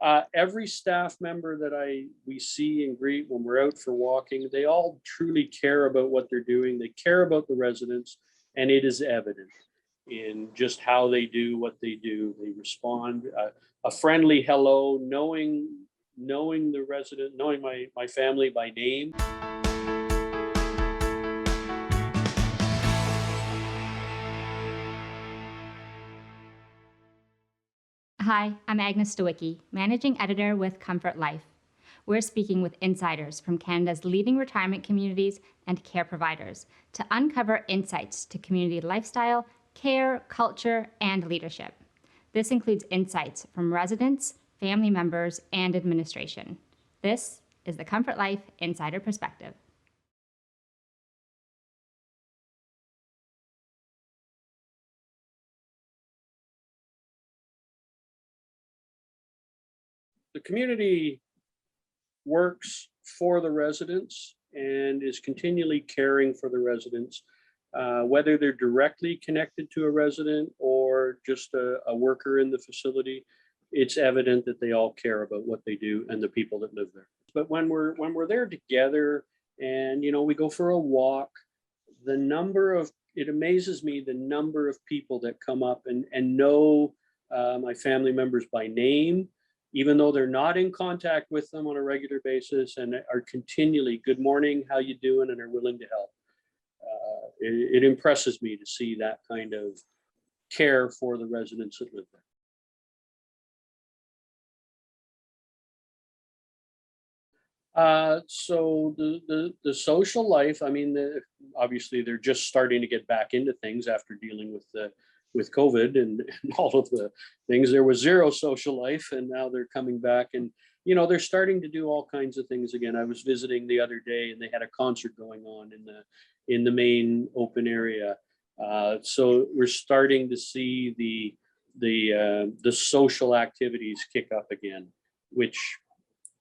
Every staff member that we see and greet when we're out for walking, they all truly care about what they're doing. They care about the residents, and it is evident in just how they do what they do. They respond a friendly hello, knowing the resident, knowing my family by name. Hi, I'm Agnes Stowicki, Managing Editor with Comfort Life. We're speaking with insiders from Canada's leading retirement communities and care providers to uncover insights to community lifestyle, care, culture, and leadership. This includes insights from residents, family members, and administration. This is the Comfort Life Insider Perspective. The community works for the residents and is continually caring for the residents, whether they're directly connected to a resident or just a worker in the facility. It's evident that they all care about what they do and the people that live there. But when we're there together and we go for a walk, it amazes me the number of people that come up and know my family members by name, even though they're not in contact with them on a regular basis, and are continually, good morning, how you doing, and are willing to help. It impresses me to see that kind of care for the residents that live there. So the social life, I mean, obviously they're just starting to get back into things after dealing with COVID and all of the things. There was zero social life, and now they're coming back, and they're starting to do all kinds of things again. I was visiting the other day, and they had a concert going on in the main open area. So we're starting to see the social activities kick up again, which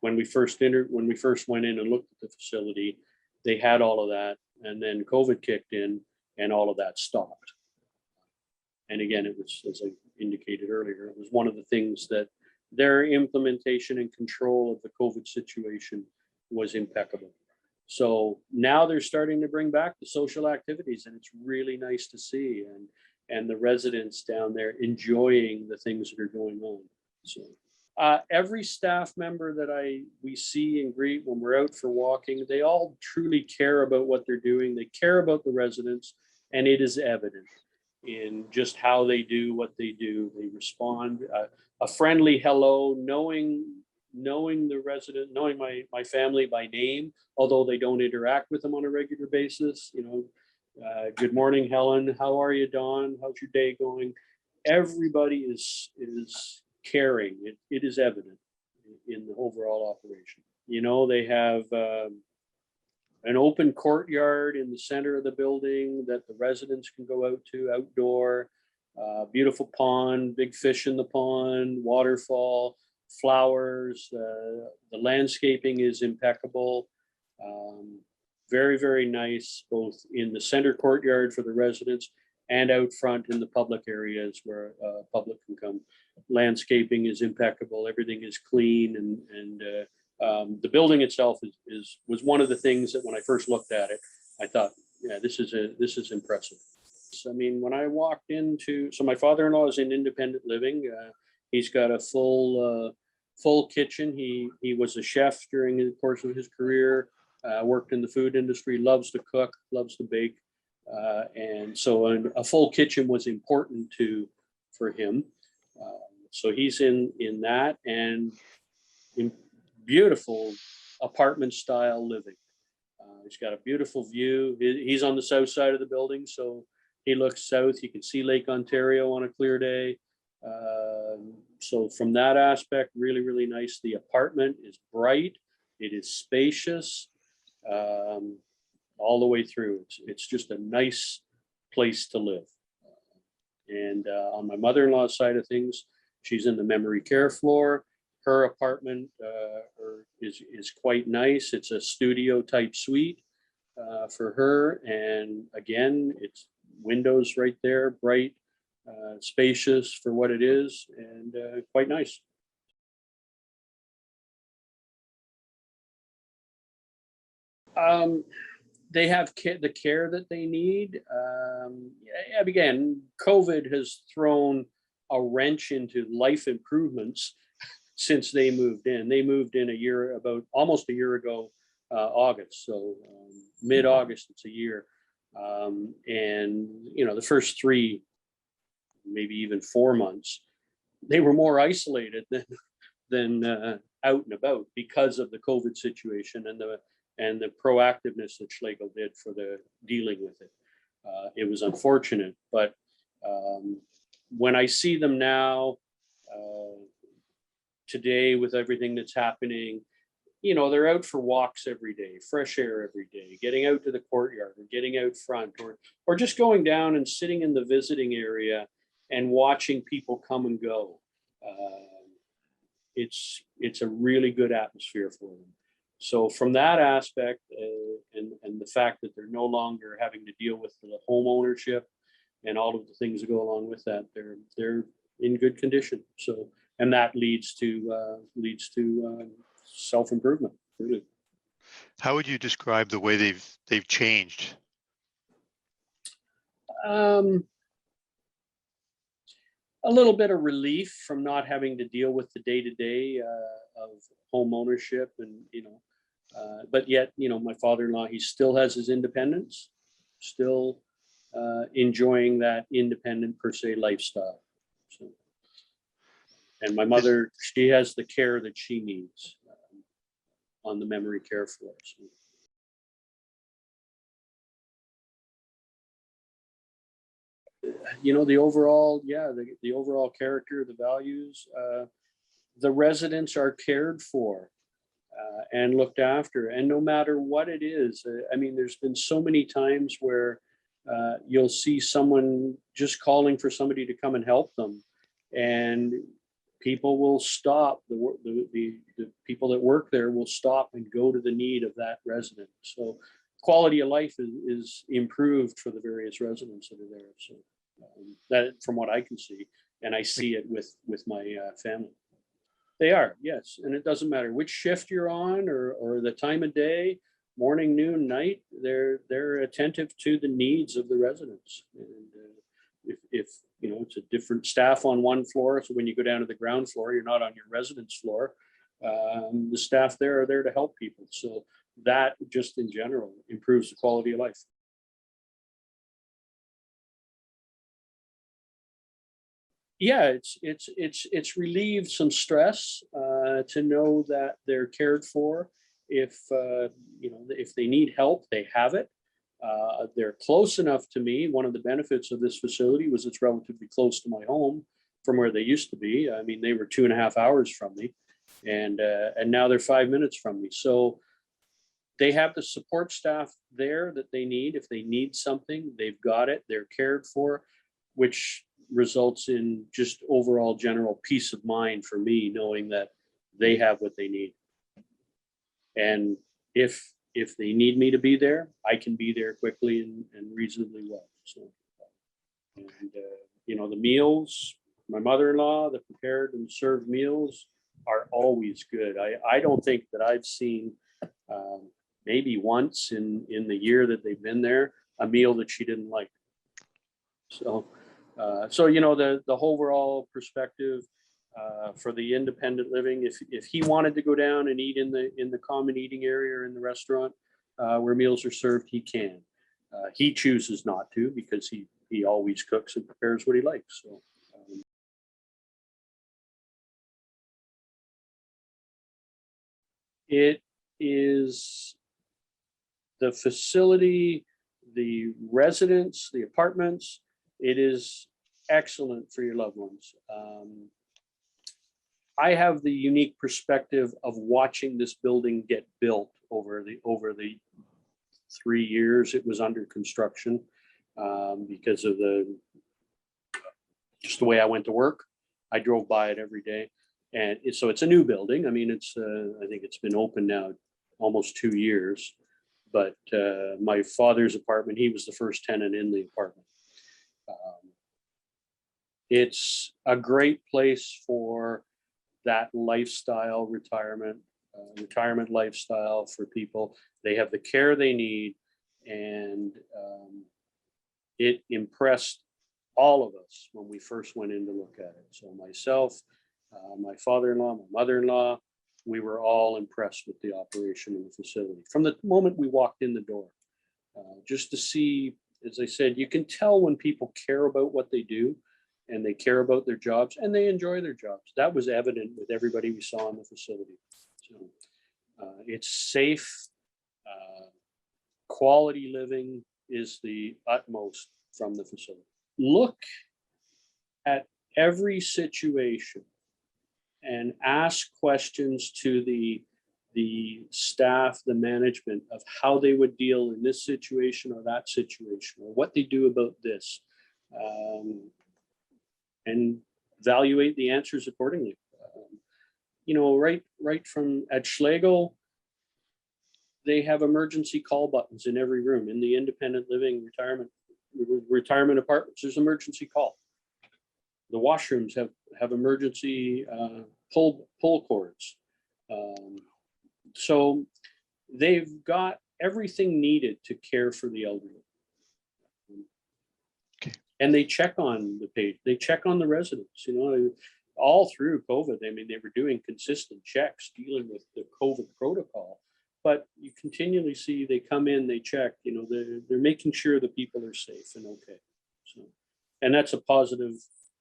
when we first went in and looked at the facility, they had all of that, and then COVID kicked in, and all of that stopped. And again, it was, as I indicated earlier, it was one of the things that their implementation and control of the COVID situation was impeccable. So now they're starting to bring back the social activities, and it's really nice to see, and the residents down there enjoying the things that are going on. So every staff member that we see and greet when we're out for walking, they all truly care about what they're doing. They care about the residents, and it is evident in just how they do what they do. They respond a friendly hello, knowing the resident, knowing my family by name, although they don't interact with them on a regular basis. Good morning, Helen. How are you, Dawn? How's your day going? Everybody is caring. It is evident in the overall operation. They have an open courtyard in the center of the building that the residents can go out to outdoor. Beautiful pond, big fish in the pond, waterfall, flowers. The landscaping is impeccable. Very, very nice, both in the center courtyard for the residents and out front in the public areas where public can come. Landscaping is impeccable. Everything is clean, and the building itself was one of the things that when I first looked at it, I thought, yeah, this is impressive. I mean, when I walked so my father-in-law is in independent living. He's got a full kitchen. He was a chef during the course of his career. Worked in the food industry. Loves to cook. Loves to bake. And so a full kitchen was important for him. So he's in that, and in beautiful apartment style living. He's got a beautiful view. He's on the south side of the building, so he looks south. You can see Lake Ontario on a clear day. So from that aspect, really, really nice. The apartment is bright. It is spacious. All the way through. It's just a nice place to live. And on my mother-in-law's side of things, she's in the memory care floor. Her apartment is quite nice. It's a studio type suite for her. And again, it's windows right there, bright, spacious for what it is, and quite nice. They have the care that they need. Again, COVID has thrown a wrench into life improvements since they moved in. They moved in about almost a year ago, August. So mid-August, it's a year. And the first 3, maybe even 4 months, they were more isolated than out and about because of the COVID situation and the proactiveness that Schlegel did for the dealing with it. It was unfortunate, but when I see them now, today with everything that's happening, they're out for walks every day, fresh air every day, getting out to the courtyard or getting out front, or just going down and sitting in the visiting area and watching people come and go. It's a really good atmosphere for them. So from that aspect, and the fact that they're no longer having to deal with the home ownership and all of the things that go along with that, they're in good condition. So, and that leads to self-improvement, really. How would you describe the way they've changed? A little bit of relief from not having to deal with the day-to-day of home ownership, and but yet my father-in-law, he still has his independence, still enjoying that independent per se lifestyle. So, and my mother, she has the care that she needs on the memory care floor. So. The overall, the overall character, the values, the residents are cared for and looked after. And no matter what it is, I mean, there's been so many times where you'll see someone just calling for somebody to come and help them, and people will stop, the people that work there will stop and go to the need of that resident. So quality of life is improved for the various residents that are there. So that, from what I can see, and I see it with my family. They are, yes. And it doesn't matter which shift you're on or the time of day, morning, noon, night, they're attentive to the needs of the residents. And if it's a different staff on one floor, so when you go down to the ground floor, you're not on your residence floor. The staff there are there to help people. So that just in general improves the quality of life. Yeah, it's relieved some stress to know that they're cared for. If if they need help, they have it. They're close enough to me. One of the benefits of this facility was it's relatively close to my home from where they used to be. I mean, they were 2.5 hours from me, and now they're 5 minutes from me. So they have the support staff there that they need. If they need something, they've got it. They're cared for, which results in just overall general peace of mind for me, knowing that they have what they need. And if they need me to be there, I can be there quickly and reasonably well. So, and the meals, my mother-in-law, the prepared and served meals are always good. I don't think that I've seen maybe once in the year that they've been there a meal that she didn't like. So the overall perspective for the independent living, if he wanted to go down and eat in the common eating area or in the restaurant where meals are served, he can. He chooses not to because he always cooks and prepares what he likes. So. It is the facility, the residents, the apartments. It is excellent for your loved ones. I have the unique perspective of watching this building get built over the 3 years it was under construction, because of just the way I went to work. I drove by it every day, and so it's a new building. I mean, I think it's been open now almost 2 years, but my father's apartment, he was the first tenant in the apartment. It's a great place for that lifestyle retirement. retirement lifestyle for people. They have the care they need, and it impressed all of us when we first went in to look at it. So myself, my father-in-law, my mother-in-law, we were all impressed with the operation of the facility from the moment we walked in the door. Just to see, as I said, you can tell when people care about what they do and they care about their jobs and they enjoy their jobs. That was evident with everybody we saw in the facility. So it's safe, quality living is the utmost from the facility. Look at every situation and ask questions to the staff, the management, of how they would deal in this situation or that situation, or what they do about this, and evaluate the answers accordingly. Right from at Schlegel, they have emergency call buttons in every room. In the independent living retirement apartments, there's emergency call. The washrooms have emergency pull cords. So they've got everything needed to care for the elderly. Okay. And they check on the page, they check on the residents, all through COVID. I mean, they were doing consistent checks dealing with the COVID protocol, but you continually see they come in, they check, they're making sure the people are safe and okay. So, and that's a positive,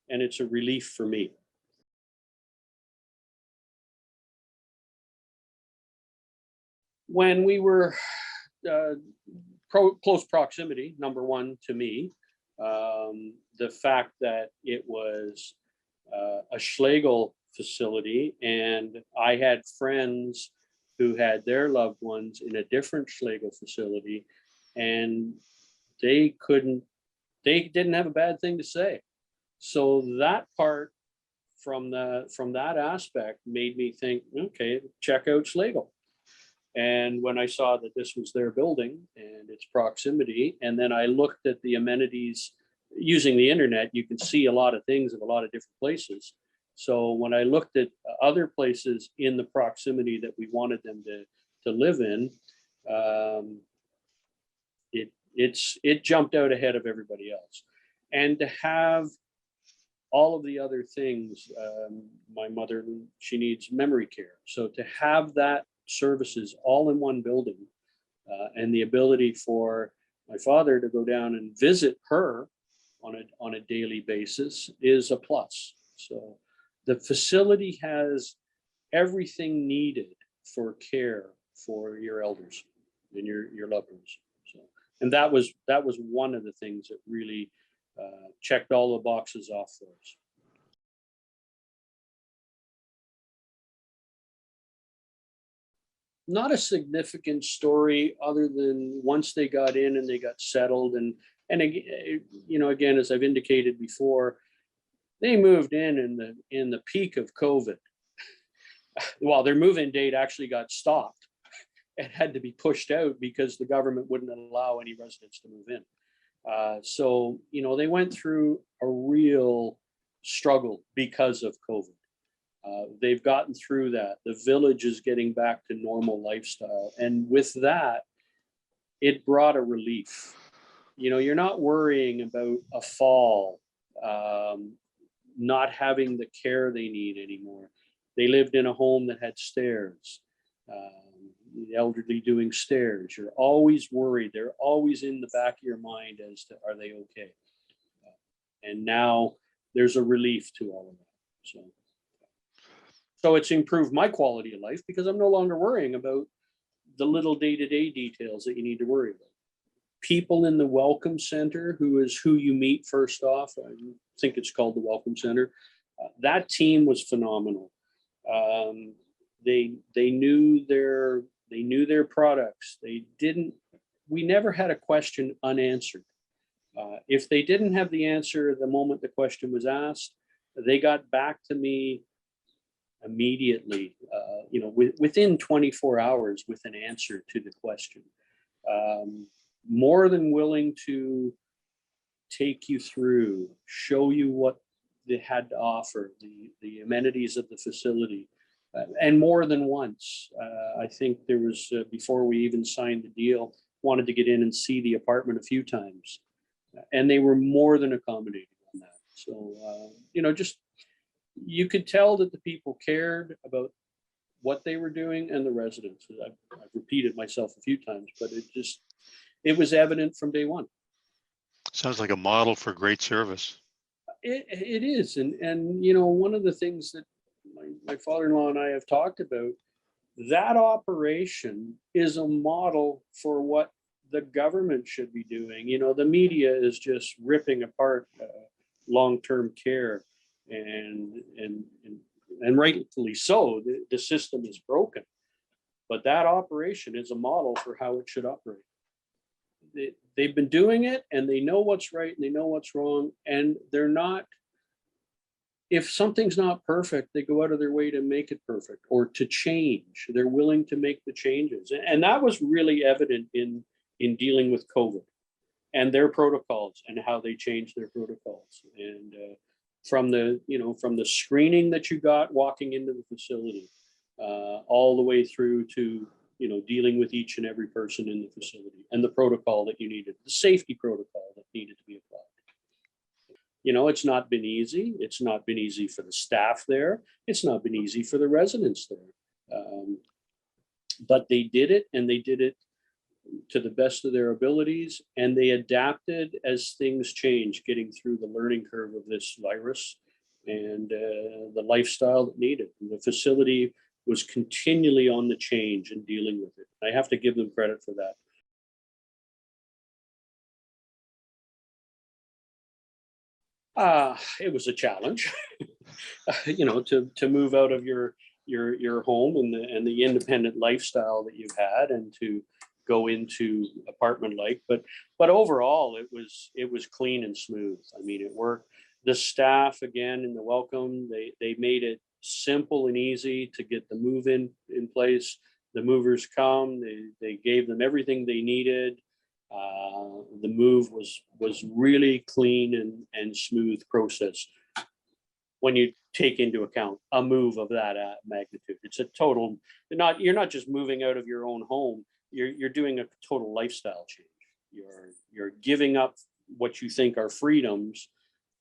and it's a relief for me. When we were close proximity, number one to me, the fact that it was a Schlegel facility, and I had friends who had their loved ones in a different Schlegel facility, and they didn't have a bad thing to say. So that part from that aspect made me think, okay, check out Schlegel. And when I saw that this was their building and its proximity, and then I looked at the amenities using the internet, you can see a lot of things of a lot of different places. So when I looked at other places in the proximity that we wanted them to live in, it jumped out ahead of everybody else. And to have all of the other things, my mother, she needs memory care. So to have that services all in one building, and the ability for my father to go down and visit her on a daily basis is a plus. So the facility has everything needed for care for your elders and your loved ones. So, and that was one of the things that really checked all the boxes off for us. Not a significant story other than once they got in and they got settled, and again, as I've indicated before, they moved in the peak of COVID. Well, their move-in date actually got stopped and had to be pushed out because the government wouldn't allow any residents to move in. So they went through a real struggle because of COVID. They've gotten through that. The village is getting back to normal lifestyle. And with that, it brought a relief. You're not worrying about a fall, not having the care they need anymore. They lived in a home that had stairs, the elderly doing stairs. You're always worried. They're always in the back of your mind as to, are they okay? And now there's a relief to all of that. So it's improved my quality of life because I'm no longer worrying about the little day-to-day details that you need to worry about. People in the Welcome Center, who is who you meet first off, I think it's called the Welcome Center. That team was phenomenal. They knew their products. We never had a question unanswered. If they didn't have the answer the moment the question was asked, they got back to me immediately, within 24 hours with an answer to the question. More than willing to take you through, show you what they had to offer, the amenities of the facility, and more than once. I think there was, before we even signed the deal, wanted to get in and see the apartment a few times. And they were more than accommodating on that. So, just, you could tell that the people cared about what they were doing and the residents. I've repeated myself a few times, but it was evident from day one. Sounds like a model for great service. It is. And one of the things that my father-in-law and I have talked about, that operation is a model for what the government should be doing. The media is just ripping apart long-term care, and rightfully so. The system is broken, but that operation is a model for how it should operate. They've been doing it, and they know what's right and they know what's wrong, and they're not. If something's not perfect, they go out of their way to make it perfect or to change. They're willing to make the changes, and that was really evident in dealing with COVID and their protocols and how they changed their protocols. And from the screening that you got walking into the facility, all the way through to dealing with each and every person in the facility and the protocol that you needed, the safety protocol that needed to be applied. It's not been easy. It's not been easy for the staff there. It's not been easy for the residents there. But they did it, and they did it to the best of their abilities, and they adapted as things changed, getting through the learning curve of this virus and the lifestyle that needed. And the facility was continually on the change and dealing with it. I have to give them credit for that. It was a challenge, to move out of your home and the independent lifestyle that you've had, and to go into apartment like. But overall, it was clean and smooth. I mean, it worked. The staff, again, in the welcome, they made it simple and easy to get the move in place. The movers come. They gave them everything they needed. The move was really clean and smooth process. When you take into account a move of that magnitude, it's a total. You're not just moving out of your own home. You're doing a total lifestyle change. You're giving up what you think are freedoms,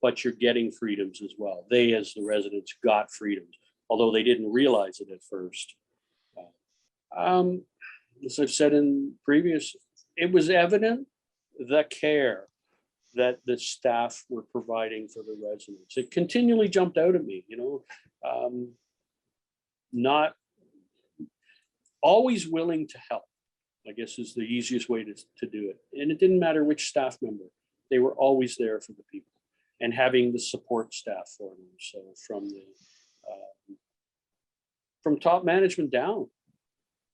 but you're getting freedoms as well. They, as the residents, got freedoms, although they didn't realize it at first. As I've said in previous, it was evident the care that the staff were providing for the residents. It continually jumped out at me, not always willing to help, I guess, is the easiest way to do it. And it didn't matter which staff member, they were always there for the people and having the support staff for them. So from top management down,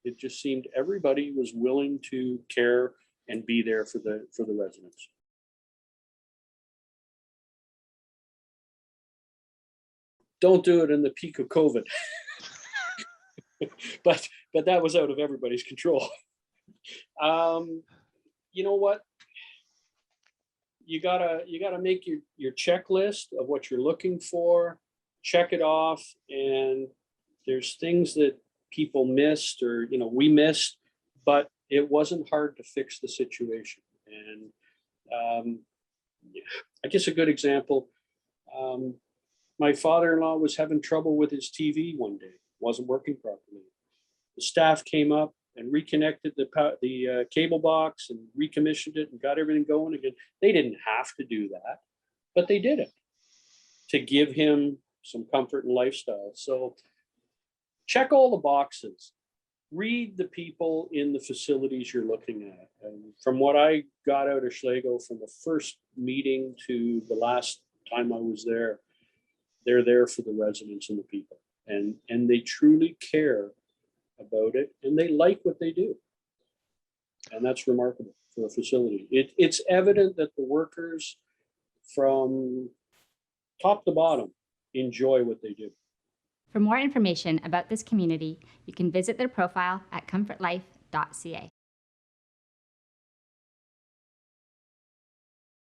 it just seemed everybody was willing to care and be there for the residents. Don't do it in the peak of COVID. but that was out of everybody's control. You know what? You gotta make your checklist of what you're looking for, check it off, and there's things that people missed, or we missed, but it wasn't hard to fix the situation. And I guess a good example, my father-in-law was having trouble with his TV one day, wasn't working properly. The staff came up and reconnected the cable box and recommissioned it and got everything going again. They didn't have to do that, but they did it to give him some comfort and lifestyle. So check all the boxes. Read the people in the facilities you're looking at. And from what I got out of Schlegel, from the first meeting to the last time I was there, they're there for the residents and the people. And they truly care about it, and they like what they do. And that's remarkable for a facility. It's evident that the workers from top to bottom enjoy what they do. For more information about this community, you can visit their profile at comfortlife.ca.